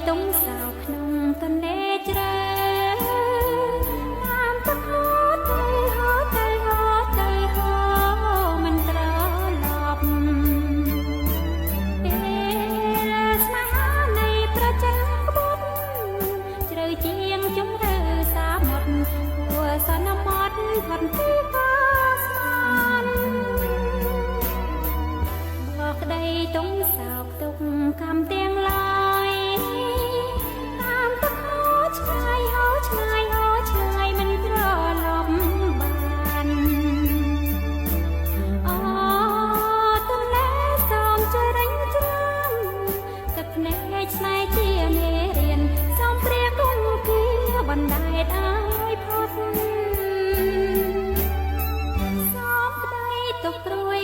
ទុំសៅក្នុងទន្លេជ្រៅតាមទឹកហូរទៅហូរទៅហូរទៅហូរមិនត្រឡប់ពេលស្នេហានៃប្រចាំក្បត់ជ្រៅជាងជម្រៅសាមុទ្រគួរសន្មត់ផុតពីការស្មានបកក្តីទុំសោកទុកកំទាំងឡាយតាមទឹកហូរឆ្ងាយហូរឆ្ងាយហូរឆ្ងាយមិនត្រឡប់បានអូទន្លេសោមជ្រេញច្រាំទឹកភ្នែកស្នេហ៍ជាមេរៀនសូមព្រះគុណគីបណ្ដែតឲ្យផុតសូមក្តីទុកព្រួយ